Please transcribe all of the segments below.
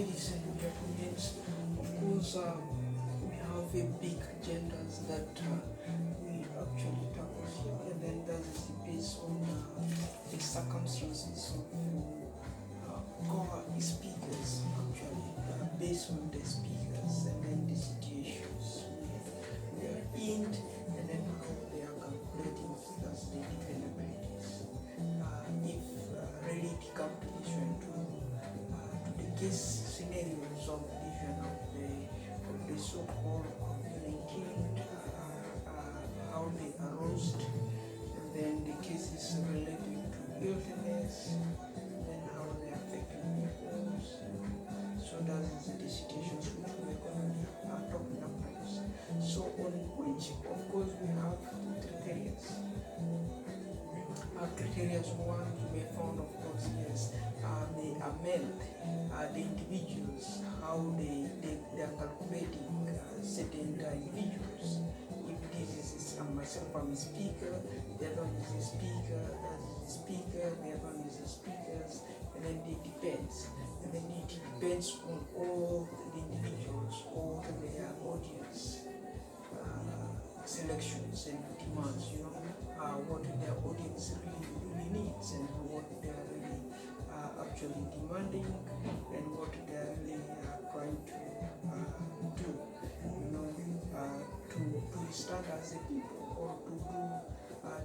ladies and gentlemen, of course, we have a big agendas that we actually tackle here, and then that is based on the circumstances of our speakers, actually, based on the speakers, and then the situations we are in, and then how they are calculating as the dependabilities. If really it comes to this one, to the case scenarios of the so-called COVID-19, how they arose, and then the cases related to illness, and then how they affect people. So that is the situations which we are going to be talking about. So on which, of course, we have criteria. Criteria one you may found, of course, yes, they amend the individuals, how they are calculating certain individuals. If this is myself, I'm a speaker, the other one is a speaker, that is a speaker, the other one is a speakers, and then it depends. And then it depends on all the individuals, all their audience selections and demands, what their audience really needs, and what they are really actually demanding, and what they are really trying to do, to stand as a people, or to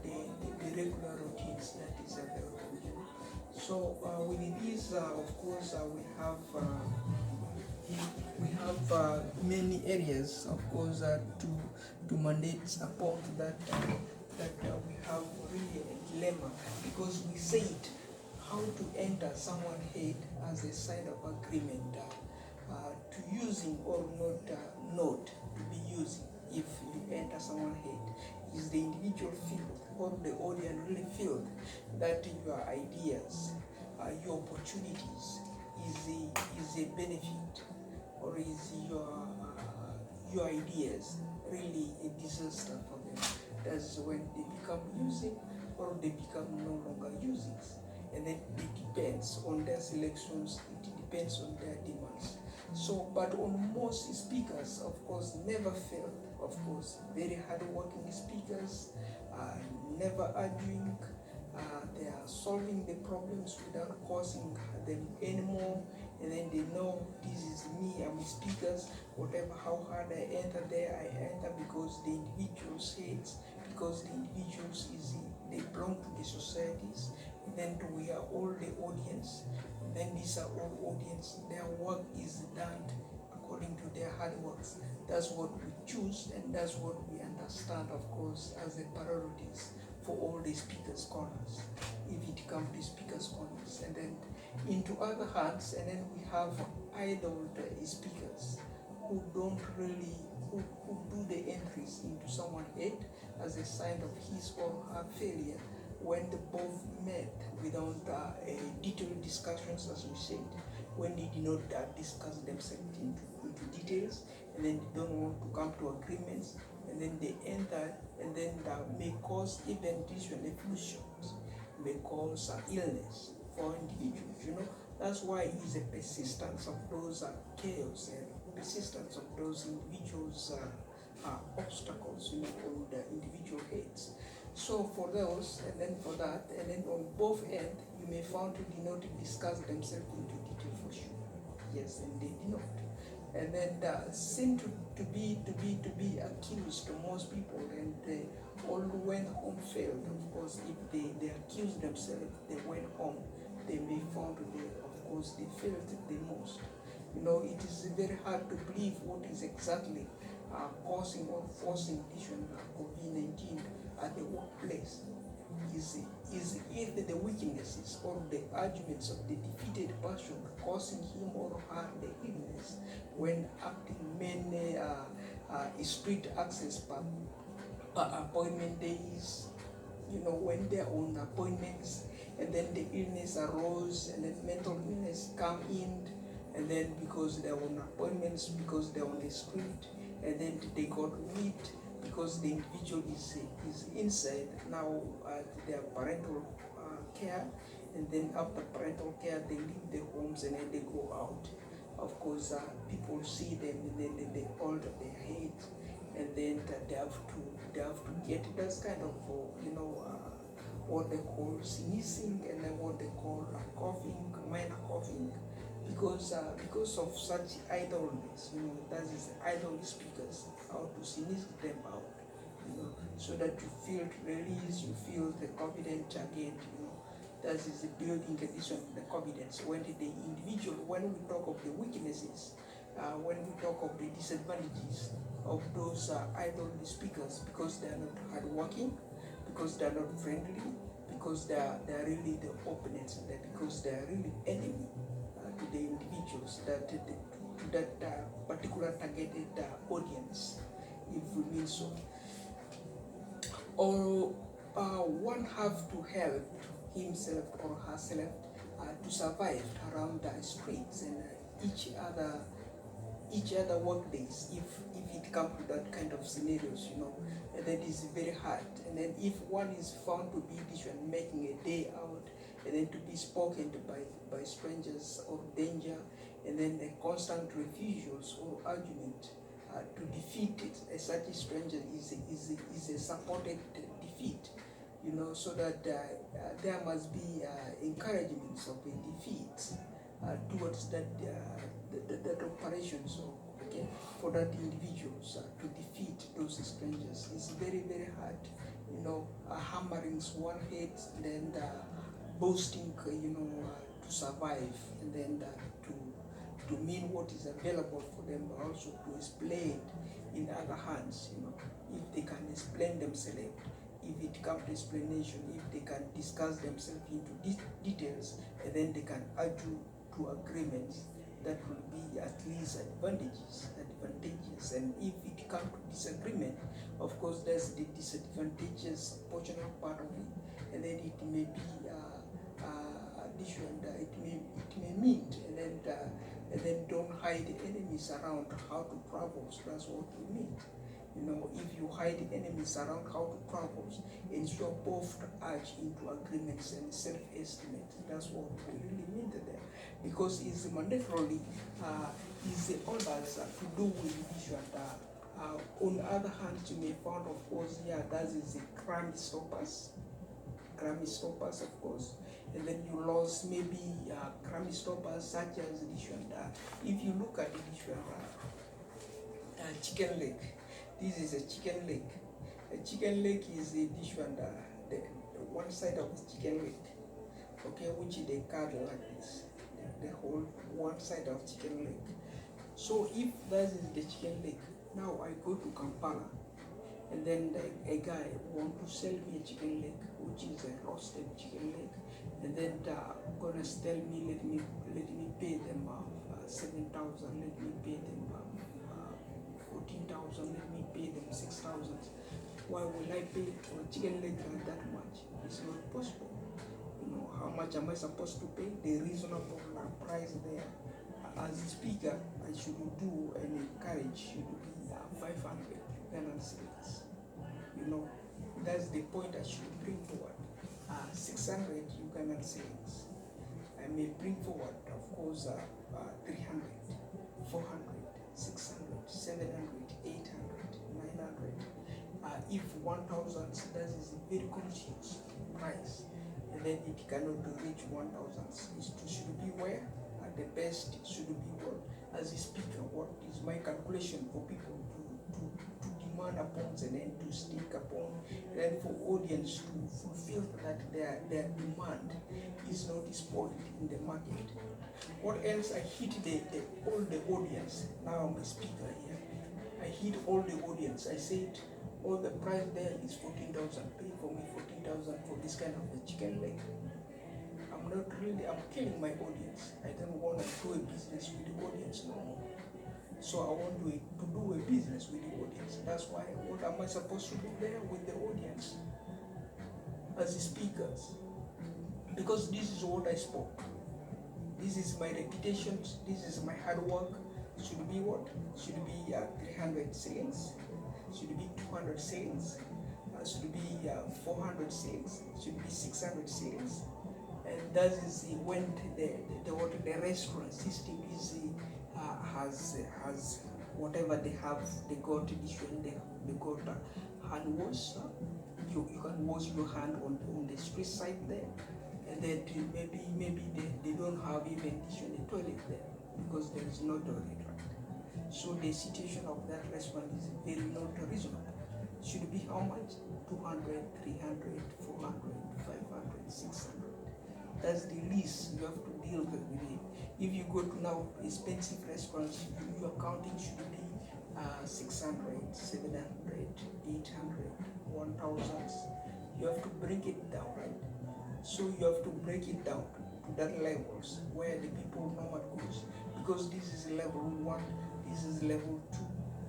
do the regular routines that is available. So with this, of course, we have many areas, of course, to mandate support that we have really a dilemma, because we said how to enter someone's head as a sign of agreement to using or not to be using. If you enter someone's head, is the individual feel or the audience really feel that your ideas, your opportunities is a benefit, or is your ideas really a disaster for them? That's when they become using, or they become no longer using. And then it depends on their selections, it depends on their demands. So, but on most speakers, of course, never fail. Of course, very hard-working speakers, never arguing. They are solving the problems without causing them anymore. And then they know, this is me, I'm speakers. Whatever, how hard I enter there, I enter because the individuals hates, because the individuals they belong to the societies. And then we are all the audience. And then these are all audience. Their work is done according to their hard works. That's what we choose, and that's what we understand, of course, as the priorities for all the speakers' corners, if it comes to speakers' corners. And then into other hands, and then we have idle speakers who don't really, who do the entries into someone's head as a sign of his or her failure, when they both met without detailed discussions, as we said, when they did not discuss themselves into details, and then they don't want to come to agreements, and then they enter, and then that may cause even dissolutions, may cause illness for individuals. That's why it is a persistence of those chaos and persistence of those individuals' obstacles, on the individual heads. So for those, and then for that, and then on both ends, you may find they did not discuss themselves into detail for sure. Yes, and they did not. And then seem to be accused to most people, and they all went home failed. Of course, if they accused themselves, they went home, they may find of course they failed the most. It is very hard to believe what is exactly causing or forcing this COVID-19 at the workplace. Is either the weaknesses or the arguments of the defeated person causing him or her the illness when acting many street access appointment days, when they're on appointments, and then the illness arose, and then mental illness come in, and then because they're on appointments, because they're on the street, and then they got weak, because the individual is inside now their parental care, and then after parental care they leave their homes and then they go out. of course, people see them and then they hold their head, and then they have to get that kind of what they call sneezing, and then what they call coughing, minor coughing, because of such idleness. That is idle speakers, how to sneeze them out, so that you feel release, you feel the confidence again. That is building addition the confidence. When the individual, when we talk of the weaknesses, when we talk of the disadvantages of those idle speakers, because they are not hardworking, because they are not friendly, because they are really the opponents, and because they are really enemy to the individuals, that to that particular targeted audience, if we mean so. Or one have to help himself or herself to survive around the streets and each other work days, if it comes to that kind of scenarios, that is very hard. And then if one is found to be making a day out, and then to be spoken to by strangers or danger, and then the constant refusals or argument to defeat it, such a stranger is a supported defeat, so that there must be encouragements of a defeat towards that operations, okay, for that individuals to defeat those strangers. It's very, very hard, hammering one head, and then boasting, to survive, and then to mean what is available for them, but also to explain in other hands, if they can explain themselves, if it comes to explanation, if they can discuss themselves into details, and then they can argue to agreements, that will be at least advantages. And if it comes to disagreement, of course, there's the disadvantages portional part of it, and then it may be addition, it may meet, and then don't hide enemies around how to travel. So that's what we mean. If you hide enemies around how to travel, ensure both urge into agreements and self-estimate. That's what we really mean there. Because it's mandatorily is the orders to do with issue. On the other hand, you may find, of course, that is the crime stoppers, of course. And then you lost maybe crime stoppers such as the issue. If you look at the issue, chicken leg. This is a chicken leg. A chicken leg is a dish, and the one side of the chicken leg, okay, which they cut like this, the whole one side of chicken leg. So if that is the chicken leg, now I go to Kampala, and then a guy want to sell me a chicken leg, which is a roasted chicken leg, and then gonna tell me, let me pay them 7,000, let me pay them 14,000, let me pay them 6,000. Why will I pay for a chicken leg like that much? It's not possible. How much am I supposed to pay? The reasonable price there. As a speaker, I should do and encourage should be 500 Uganda cedis. That's the point I should bring forward. 600 Uganda cedis. I may bring forward, of course, 300, 400, 600, 700, 800, 900. If 1,000, that is a very conscious price, and then it cannot reach 1,000. It should be where at the best it should be what, as a speaker, what is my calculation for people to demand upon, and then to stick upon, and then for audience to fulfill that their demand is not spoiled in the market. What else? I hit all the audience. Now I'm a speaker here. I hit all the audience. I said, all the price there is 14,000. Pay for me 14,000 for this kind of a chicken leg. I'm killing my audience. I don't want to do a business with the audience no more. So I want to do a business with the audience. That's why, what am I supposed to do there with the audience as speakers? Because this is what I spoke. This is my reputation. This is my hard work. Should be what? Should be 300 shillings. Should be 200 shillings. Should be 400 shillings. Should be 600 shillings. And that is when the restaurant system is has whatever they have. They got addition, they got hand wash. You can wash your hand on the street side there, and then maybe they don't have even addition a toilet there because there is no toilet, right? So the situation of that restaurant is very not reasonable. Should be how much? 200, 300, 400, 500, 600. That's the least you have to deal with it. If you go to now expensive restaurants, your accounting should be 600, 700, 800, 1000. You have to break it down, right? So you have to break it down to that levels where the people normally goes, because this is level 1, this is level 2.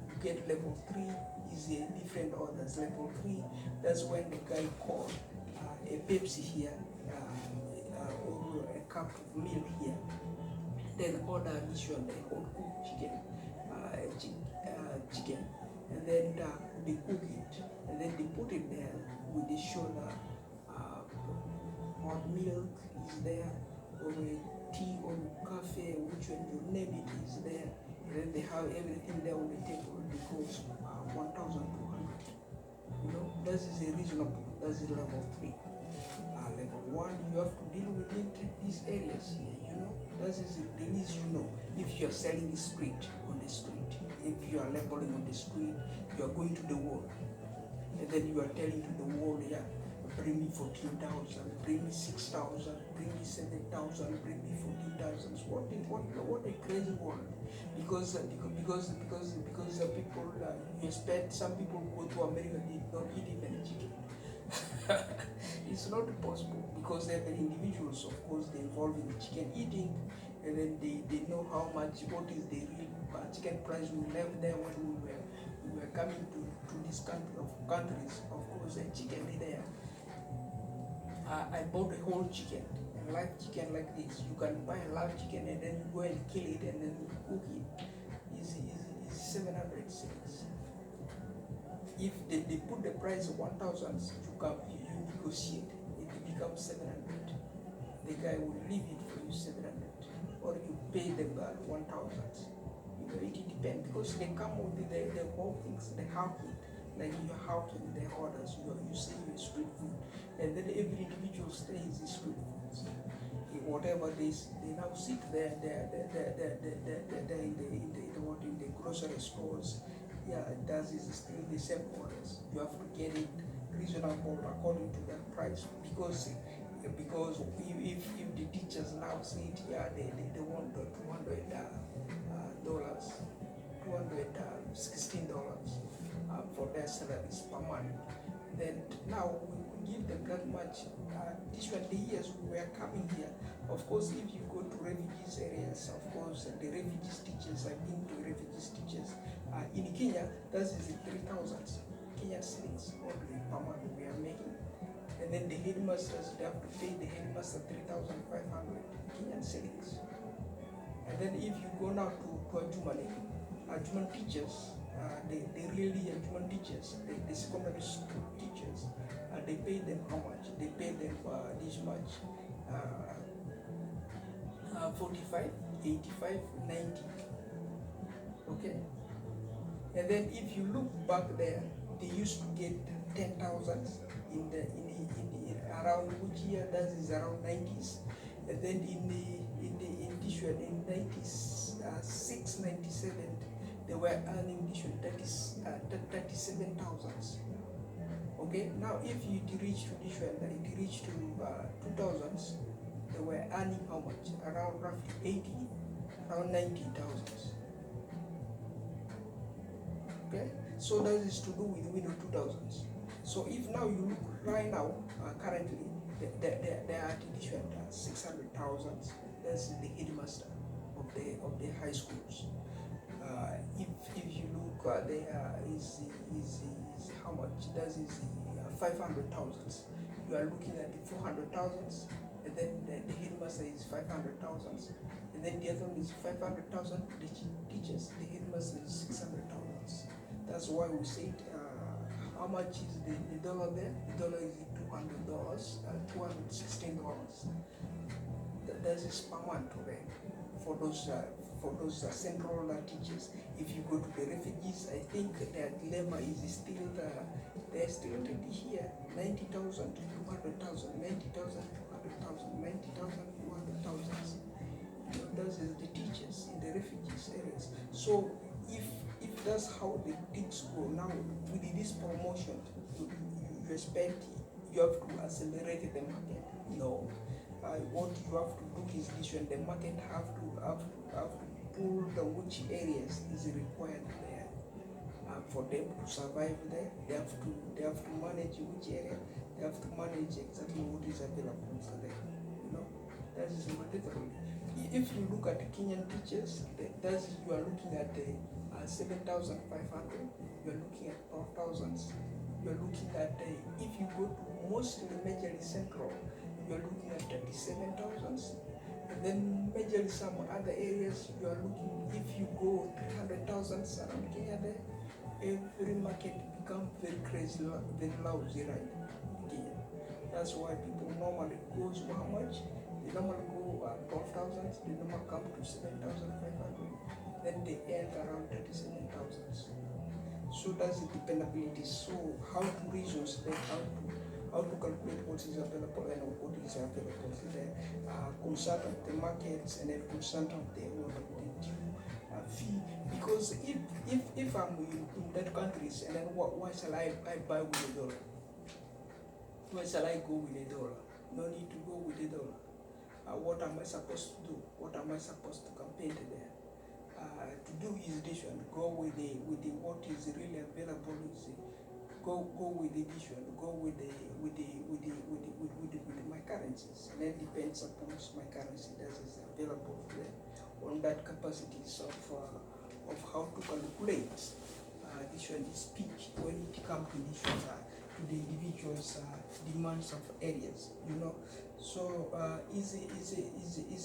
You get level 3 is a different orders. Level 3, that's when the guy called a Pepsi here, or a cup of milk here, then order addition a hot cooked chicken, and then they cook it, and then they put it there with the shoulder. Hot milk is there, or a tea or coffee, which one you name it is there, and then they have everything there on the table because 1,200. You know, that is a reasonable. That is level 3. Level 1, you have to deal with it, these areas here. You know, that is the least you know. If you are selling the street on the street, if you are labeling on the street, you are going to the wall, and then you are telling to the wall, yeah, bring me 14,000, bring me 6,000, bring me 7,000, bring me 14,000. What a crazy world! Because people you expect some people go to America, they don't eat even chicken. It's not possible because there are individuals, of course, they involved in chicken eating, and then they know how much, what is the real chicken price. We left there when we were coming to this countries. Of course, the chicken there. I bought a whole chicken, a live chicken like this. You can buy a live chicken and then you go and kill it and then cook it. It's 700 cents. If they put the price 1,000, you negotiate, it becomes 700. The guy will leave it for you 700, or you pay them 1,000. You know, it depends because they come with the whole things, they have it. Like you're hawking the orders, you say you're street food, and then every individual stays in street foods. Whatever they now sit there, they're in the grocery stores. Yeah, that is still the same orders. You have to get it reasonable according to that price, because if the teachers now say it, yeah, they want $216 for their salaries per month. Then now we give them that much. These were the years we were coming here. Of course, if you go to refugees areas, of course, the refugees teachers, I've been to refugees teachers. In Kenya, that is 3,000 Kenyan shillings only per month we are making. And then the headmasters, they have to pay the headmaster 3,500 Kenyan shillings. And then if you go now to Ajuman teachers, they really Ajuman teachers, the secondary school teachers, they pay them how much? They pay them this much, 45, 85, 90. Okay? And then if you look back there, they used to get 10,000 in the around which year? That is around 90s. And then in 96, 97, they were earning this 37,000. Okay, now if you reach to this one, it reached to 2000s, they were earning how much? Around roughly 80, around 90,000. Okay, so that is to do with window 2000s. So if now you look right now, currently, they are teaching 600,000. That's the headmaster of the high schools. If you look, there is how much? That is 500,000. You are looking at the 400,000, and then the headmaster is 500,000, and then the other one is 500,000. The teachers, the headmaster is 600,000. That's why we said, how much is the dollar there? The dollar is $200, $216. That is per month for those for those central teachers. If you go to the refugees, I think their dilemma is still they're still already here. 90,000 to 200,000, 90,000 to 100,000, 90,000 to 100,000. Those are the teachers in the refugees areas. So if that's how the things go now, with this promotion, you expect you have to accelerate the market. No, what you have to do is this: when the market have to pull the which areas is required there for them to survive there. They have to manage which area. They have to manage exactly what is available for them. That is mandatory. If you look at the Kenyan teachers, you are looking at 7,500. You are looking at 12,000. You are looking at if you go to mostly majorly central, you are looking at 37,000. And then majorly some other areas, you are looking, if you go 300,000 around Kenya there, every market become very crazy, very lousy, right? Kenya. That's why people normally go to how much? They normally go 12,000, they normally come to 7,500, then they end around 37,000. So that's the dependability. So how to resource that, how to calculate what is available and what is available there, consult of the markets and then consult of the due fee. Because if I'm in that countries, and then why shall I buy with a dollar? Why shall I go with a dollar? No need to go with a dollar. What am I supposed to do? What am I supposed to campaign there? To do is this one. Go with the what is really available. Is go with the vision. Go with my currencies. And then depends upon my currency that is available there on that capacities of how to calculate this one is speech when it comes to this one, to the individual's demands of areas. So is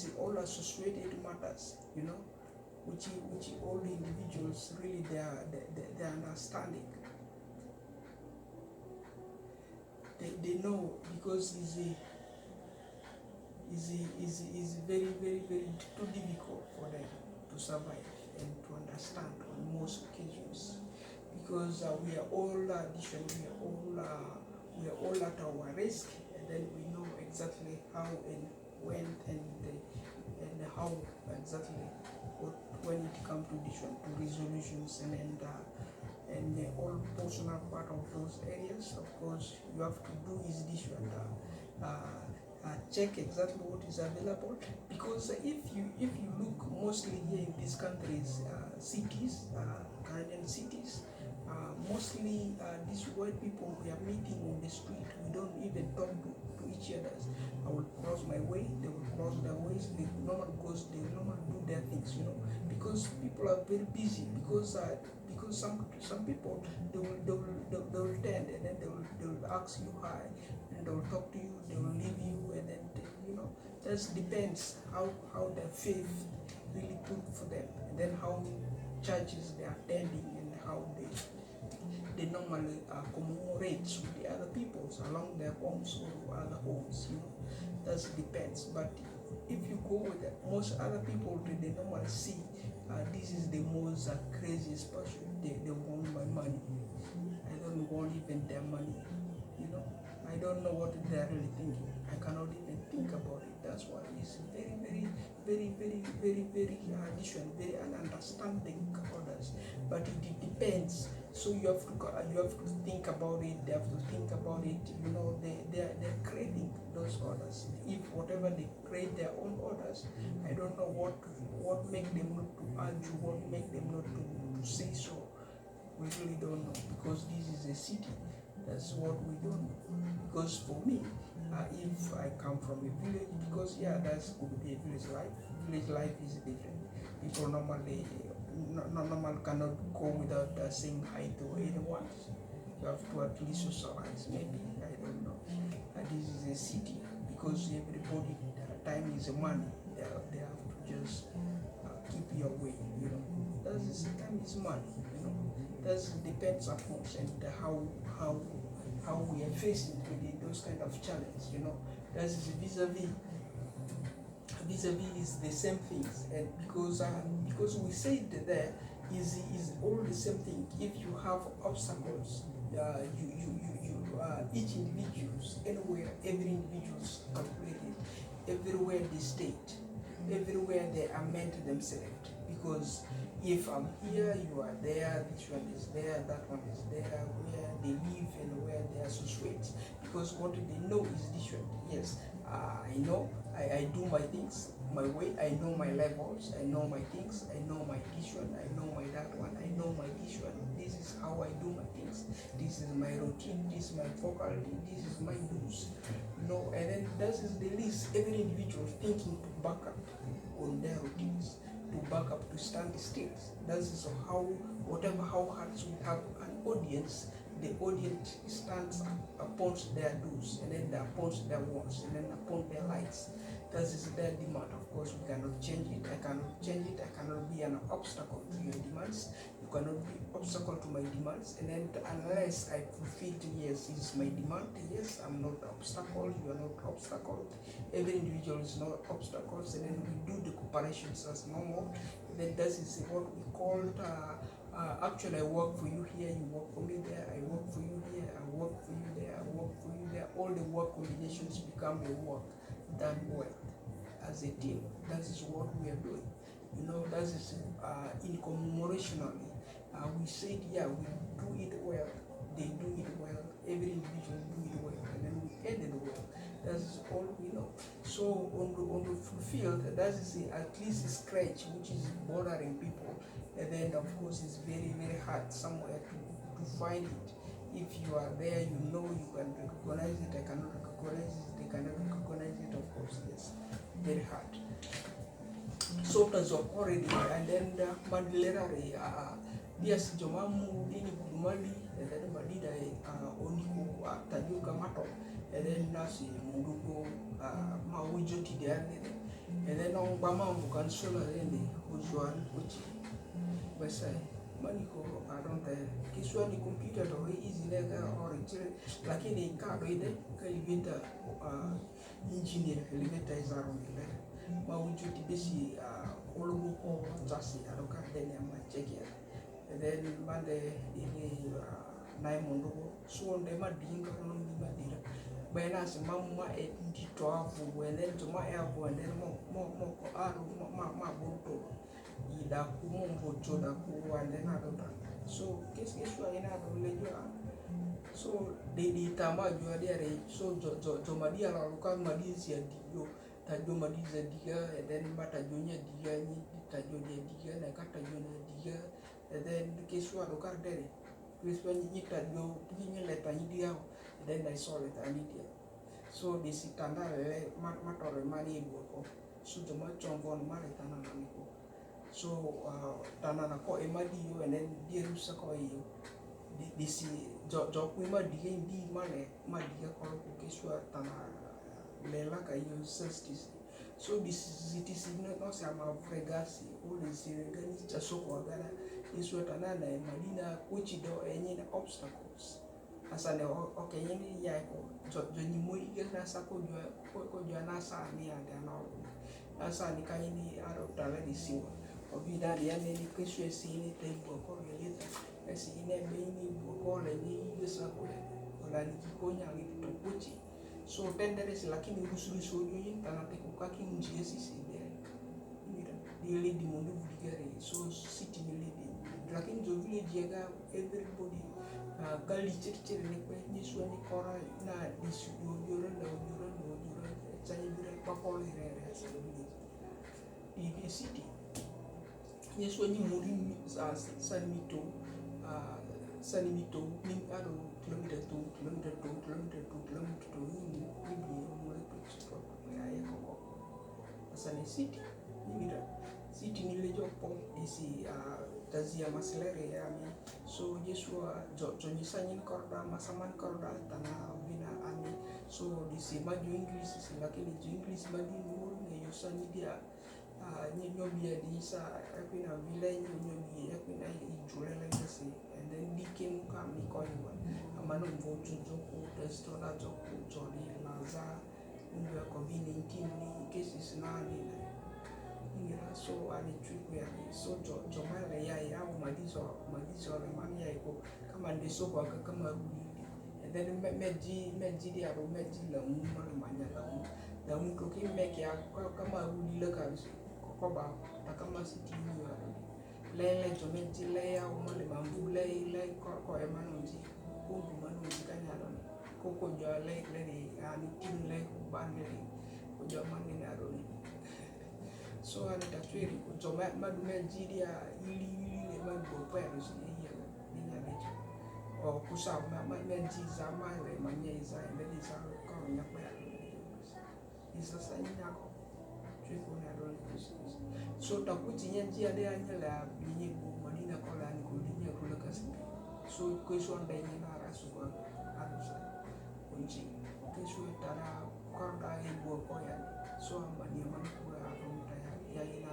it all associated matters, which all the individuals really they understanding. They know, because is very, very, very too difficult for them to survive and to understand on most occasions, because we are all we are all at our risk, and then we know exactly how and when and how exactly when it comes to resolutions and all personal part of those areas. Of course, you have to do is this one. Check exactly what is available, because if you look mostly here in these countries, cities, Canadian cities, mostly these white people, we are meeting on the street. We don't even talk to each other. I will cross my way, they will cross their ways. They normally do their things, because people are very busy. Because some people they will tend, and then they will ask you hi, and they will talk to you, they will leave you, and then that depends how their faith really good for them, and then how churches they are attending, and how they normally commemorate with the other peoples along their homes or other homes. That depends. But if you go with most other people, they normally see this is the most craziest person. They want my money. I don't want even their money. I don't know what they are really thinking. I cannot even think about it. That's why it's very, very, very, very, very, very addition, very understanding others. But it depends. So you have to think about it. They have to think about it. They're creating those orders. If whatever they create their own orders, I don't know what make them not to argue, what make them not to say so. We really don't know, because this is a city. That's what we don't know. Because for me, if I come from a village, because that's could be a village life. Village life is different. People normally cannot go without saying hi to anyone. You have to at least socialize. Maybe, I don't know. This is a city, because everybody time is money. They have to just keep your way. Time is money. That depends upon and how we are facing with those kind of challenges. That is vis-a-vis vis-a-vis is the same things, and because we said there is all the same thing. If you have obstacles, each individuals anywhere, every individuals calculated, everywhere they state, everywhere they amend themselves, because if I'm here, you are there, this one is there, that one is there, where they live and where they associate, because what they know is different. Yes, I know, I do my things my way, I know my levels, I know my things, I know my this one, I know my that one, I know my this one, this is how I do my things, this is my routine, this is my faculty, this is my dues, and then this is the list, every individual thinking to back up on their routines, to back up, to stand still. That is how, whatever how hard we have an audience, the audience stands upon their dues, and then upon their wants, and then upon their likes. That is their demand. Of course, we cannot change it. I cannot change it. I cannot be an obstacle to your demands. You cannot be obstacle to my demands. And then unless I fulfill, yes, it's my demand. Yes, I'm not obstacle. You are not obstacle. Every individual is not obstacles. And then we do the cooperations as normal. And then that is what we call. Actually, I work for you here, you work for me there, I work for you here, I work for you there, I work for you there. All the work combinations become a work done well as a team. That is what we are doing. That is in commemorationally. We said, yeah, we do it well, they do it well, every individual do it well, and then we ended well. That is all we know. So on the field, that is at least a scratch which is bothering people. And then of course it's very, very hard somewhere to find it. If you are there, you can recognize it. I cannot recognize it, they cannot recognize it, of course, yes. Very hard. So that's already, and then the Mandilari, yes, Jomamu, Dini Kumali, and then Madida, Oniku, Tajuka Mato, and then Nasi, Munduko, Mawujoti, and then on Bama, Mukansula, and the Usual, which Besai, Maniko, I don't Kiswani computer or easy letter or like in a car, elevator, engineer, elevator is around the Mawujuti Bisi, Oluko, Jasi, I don't have any check here. And then Monday, Naimondo, so on the Madinga, Madira. When I say Mamma at 12, when then to my elbow, and then more, my boat. Ida kumumbo choda kuwa and then other. So case you are in other. So they tama you are there. So Jomadia Luka Madizia Dio, Tajo Madiza Diga, and then Matajonia Diga, Tajonia Diga, and Catajonia Diga, and then the case you are Luka there. Chris when you eat that you let Anidia, then I saw it Anidia. So this is Tanda Mator Mani Boko. So the Machon von Maritana. So Tanana ko Emadio and then Derusa ko you. This Jokwima Digin B Mane, Madia Korokeswa Tana Lelaka you justice. So this it is not some of Regasi, all the Sirigani Chasoko Agana, is what Anana and Madina, which do any obstacles. As an okay, Yako, Johnny Muiga Sako, Joanasa, near the Nord. As an Kaini out of Talani Siwa. Vida di ane keswe sini tempo korelita esi ine beni bokole ni yesakule ola ni kikonya ni tukuchi so tenderes lakini rusuri sojo tanate kukaki njie sisi there mira dili di mundu vigare so city ni lakini jo village yega everybody gali chirchir ni kwe niswa ni kora na disu yoro chanyi bira pakole rere sa village city. Yes, when you move in Sanimito, kilometer 2, city. City ni Tazia Maslere, so Yeshua, Johnny Sanin Corda, Masaman Corda, Tana, Vina, so this is English, luckily English, Madi, Yosanidia. Nyobia disa akina vile nyobia akina ijulele ngasi and then dike mukami koiwa amano mvoju joku restaurant joku joli laza unga COVID-19 ni cases nani na so ani trick ya so jomala ya malizo la mani ya iko kama ndiso kwa kama rudi and then meji dia ro meji la umma la manya la mko kimeke ya kama rudi la kabisa kwa ba kama sitini ya lele jomeji le ya umma le mambu le kwa emanonji kungu manonji kanyalo koko jo le ani tin le kubande ko jo mangene aroni so ani tatwiri ko madume jidia ili le madu pa ya ya ni lecho o kusa menji za male manyeza mbele za ko nyakwa ya isa sanya ko twiko na roni so takuti nyenji ade anyala binyi ko madina ko la ni ko linya ko la kasi so question da ni na rasu ko alusa kunji kesho tara korda ibo ko ya so amani man ya ina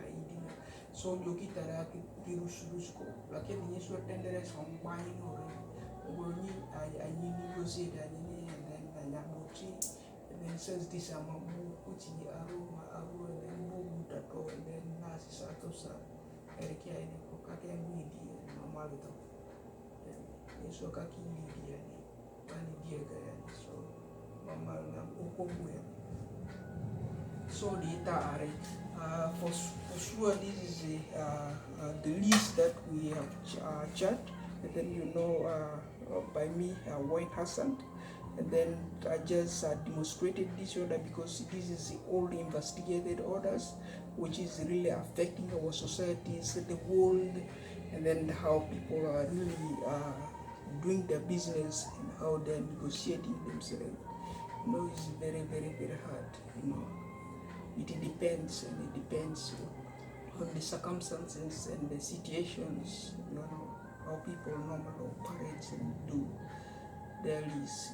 idina so yoki tara kirus ko lakini ni so tendere so mbani no ngoni ai negotiate ani na ya moti then says this amamu kuchi aroma and then bogu tato and then nasi satosa erikia ini ko kake ngidi normal to so kaki ngidi yani bani diega yani so mama na ukomu ya so data are for sure this is the list that we have checked and then by me WaineHz and then I just demonstrated this order because this is all investigated orders which is really affecting our societies, the world, and then how people are really doing their business and how they're negotiating themselves. It's very, very, very hard, It depends on the circumstances and the situations, how people normally operate and do their lease,